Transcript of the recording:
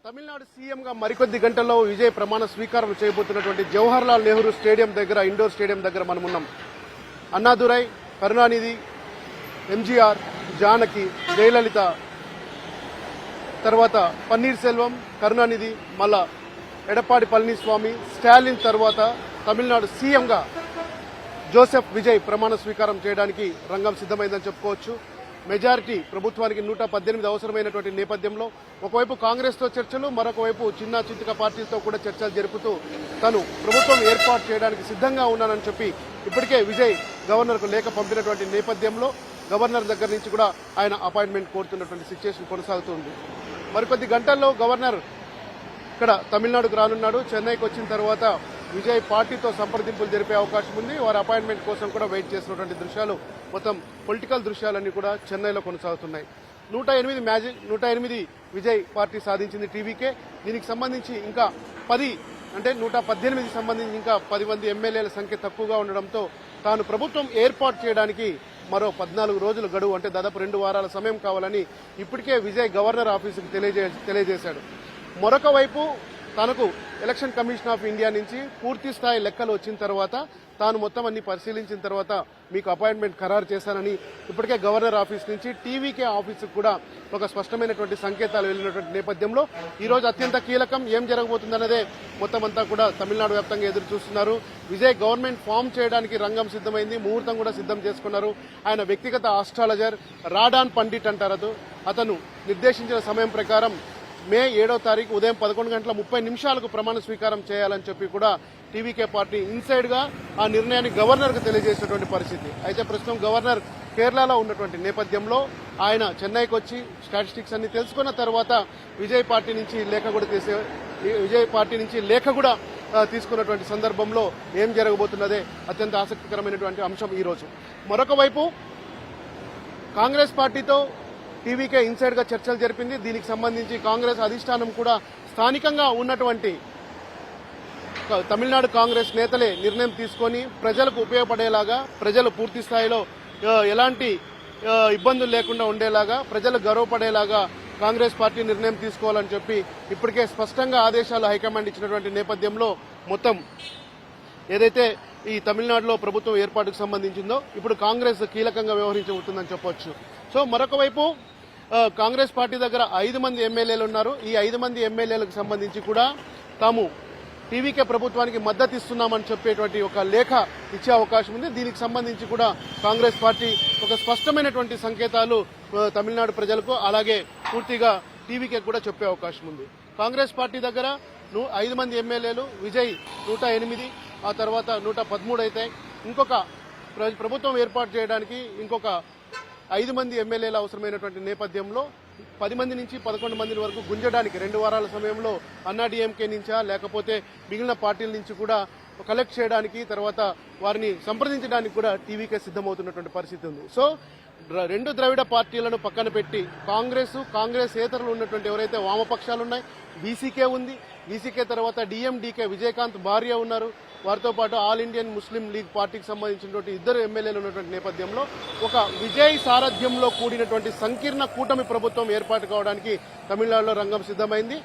తమిళనాడు సీఎంగా మరికొద్ది గంటల్లో విజయ్ ప్రమాణ స్వీకారం చేయబోతున్నటువంటి జవహర్లాల్ నెహ్రూ స్టేడియం దగ్గర, ఇండోర్ స్టేడియం దగ్గర మనమున్నాం. అన్నాదురై, కరుణానిధి, ఎంజీఆర్, జానకి, జయలలిత, తర్వాత పన్నీర్ సెల్వం, కరుణానిధి, మళ్ళా ఎడప్పాడి పళనిస్వామి, స్టాలిన్ తర్వాత తమిళనాడు సీఎంగా జోసెఫ్ విజయ్ ప్రమాణ స్వీకారం చేయడానికి రంగం సిద్ధమైందని చెప్పుకోవచ్చు. మెజారిటీ ప్రభుత్వానికి 118 అవసరమైనటువంటి నేపథ్యంలో ఒకవైపు కాంగ్రెస్ తో చర్చలు, మరొక వైపు చిన్న చితక పార్టీలతో కూడా చర్చలు జరుపుతూ తాను ప్రభుత్వం ఏర్పాటు చేయడానికి సిద్ధంగా ఉన్నానని చెప్పి ఇప్పటికే విజయ్ గవర్నర్కు లేఖ పంపినటువంటి నేపథ్యంలో గవర్నర్ దగ్గర నుంచి కూడా ఆయన అపాయింట్మెంట్ కోరుతున్నటువంటి సిచ్యువేషన్ కొనసాగుతుంది. మరికొద్ది గంటల్లో గవర్నర్ ఇక్కడ తమిళనాడుకు రానున్నాడు. చెన్నైకి వచ్చిన తర్వాత విజయ్ పార్టీతో సంప్రదింపులు జరిపే అవకాశం ఉంది. వారి అపాయింట్మెంట్ కోసం కూడా వెయిట్ చేస్తున్నటువంటి దృశ్యాలు, మొత్తం పొలిటికల్ దృశ్యాలన్నీ కూడా చెన్నైలో కొనసాగుతున్నాయి. 108 విజయ్ పార్టీ సాధించింది టీవీకే. దీనికి సంబంధించి ఇంకా 10 అంటే 118 సంబంధించి ఇంకా 10 మంది ఎమ్మెల్యేల సంఖ్య తక్కువగా ఉండడంతో తాను ప్రభుత్వం ఏర్పాటు చేయడానికి మరో 14 రోజుల గడువు, అంటే దాదాపు 2 వారాల సమయం కావాలని ఇప్పటికే విజయ్ గవర్నర్ ఆఫీసుకు తెలియజేశాడు. మరొక వైపు తనకు ఎలక్షన్ కమిషన్ ఆఫ్ ఇండియా నుంచి పూర్తి స్థాయి లెక్కలు వచ్చిన తర్వాత, తాను మొత్తం అన్ని పరిశీలించిన తర్వాత మీకు అపాయింట్మెంట్ ఖరారు చేశానని ఇప్పటికే గవర్నర్ ఆఫీస్ నుంచి టీవీకే ఆఫీసుకు కూడా ఒక స్పష్టమైనటువంటి సంకేతాలు వెళ్లినటువంటి నేపథ్యంలో ఈ రోజు అత్యంత కీలకం. ఏం జరగబోతుందన్నదే మొత్తం అంతా కూడా తమిళనాడు వ్యాప్తంగా ఎదురు చూస్తున్నారు. విజయ్ గవర్నమెంట్ ఫామ్ చేయడానికి రంగం సిద్ధమైంది, ముహూర్తం కూడా సిద్ధం చేసుకున్నారు. ఆయన వ్యక్తిగత ఆస్ట్రాలజర్ రాడాన్ పండిట్ అంటారు. అతను నిర్దేశించిన సమయం ప్రకారం మే 7వ తారీఖు ఉదయం 11:30 ప్రమాణ స్వీకారం చేయాలని చెప్పి కూడా టీవీకే పార్టీ ఇన్సైడ్ గా ఆ నిర్ణయాన్ని గవర్నర్ కు తెలియజేసినటువంటి పరిస్థితి. అయితే ప్రస్తుతం గవర్నర్ కేరళలో ఉన్నటువంటి నేపథ్యంలో ఆయన చెన్నైకి వచ్చి స్టాటిస్టిక్స్ అన్ని తెలుసుకున్న తర్వాత విజయ్ పార్టీ నుంచి లేఖ కూడా తీసుకున్నటువంటి సందర్భంలో ఏం జరగబోతున్నదే అత్యంత ఆసక్తికరమైనటువంటి అంశం ఈ రోజు. మరొక వైపు కాంగ్రెస్ పార్టీతో టీవీకే ఇన్సైడ్ గా చర్చలు జరిపింది. దీనికి సంబంధించి కాంగ్రెస్ అధిష్టానం కూడా స్థానికంగా ఉన్నటువంటి తమిళనాడు కాంగ్రెస్ నేతలే నిర్ణయం తీసుకొని ప్రజలకు ఉపయోగపడేలాగా, ప్రజలు పూర్తి స్థాయిలో ఎలాంటి ఇబ్బందులు లేకుండా ఉండేలాగా, ప్రజలు గర్వపడేలాగా కాంగ్రెస్ పార్టీ నిర్ణయం తీసుకోవాలని చెప్పి ఇప్పటికే స్పష్టంగా ఆదేశాలు హైకమాండ్ ఇచ్చినటువంటి నేపథ్యంలో మొత్తం ఏదైతే ఈ తమిళనాడులో ప్రభుత్వం ఏర్పాటుకు సంబంధించిందో ఇప్పుడు కాంగ్రెస్ కీలకంగా వ్యవహరించబోతుందని చెప్పొచ్చు. సో మరొక వైపు కాంగ్రెస్ పార్టీ దగ్గర 5 మంది ఎమ్మెల్యేలు ఉన్నారు. ఈ 5 మంది ఎమ్మెల్యేలకు సంబంధించి కూడా తాము టీవీకే ప్రభుత్వానికి మద్దతు ఇస్తున్నామని చెప్పేటువంటి ఒక లేఖ ఇచ్చే అవకాశం ఉంది. దీనికి సంబంధించి కూడా కాంగ్రెస్ పార్టీ ఒక స్పష్టమైనటువంటి సంకేతాలు తమిళనాడు ప్రజలకు, అలాగే పూర్తిగా టీవీకే కూడా చెప్పే అవకాశం ఉంది. కాంగ్రెస్ పార్టీ దగ్గర 5 మంది ఎమ్మెల్యేలు, విజయ్ 108, ఆ తర్వాత 113 అయితే ఇంకొక ప్రభుత్వం ఏర్పాటు చేయడానికి ఇంకొక 5 మంది ఎమ్మెల్యేలు అవసరమైనటువంటి నేపథ్యంలో 10 మంది నుంచి 11 మంది వరకు గుంజడానికి 2 వారాల సమయంలో అన్నాడీఎంకే నుంచా లేకపోతే మిగిలిన పార్టీల నుంచి కూడా కలెక్ట్ చేయడానికి, తర్వాత వారిని సంప్రదించడానికి కూడా టీవీకే సిద్ధమవుతున్నటువంటి పరిస్థితి ఉంది. సో 2 ద్రవిడ పార్టీలను పక్కన పెట్టి కాంగ్రెసేతరులు ఉన్నటువంటి ఎవరైతే వామపక్షాలు ఉన్నాయి, బీసీకే ఉంది, బీసీకే తర్వాత డీఎండీకే విజయకాంత్ భార్య ఉన్నారు, వారితో పాటు ఆల్ ఇండియన్ ముస్లిం లీగ్ పార్టీకి సంబంధించినటువంటి 2 ఎమ్మెల్యేలు ఉన్నటువంటి నేపథ్యంలో ఒక విజయ్ సారథ్యంలో కూడినటువంటి సంకీర్ణ కూటమి ప్రభుత్వం ఏర్పాటు కావడానికి తమిళనాడులో రంగం సిద్ధమైంది.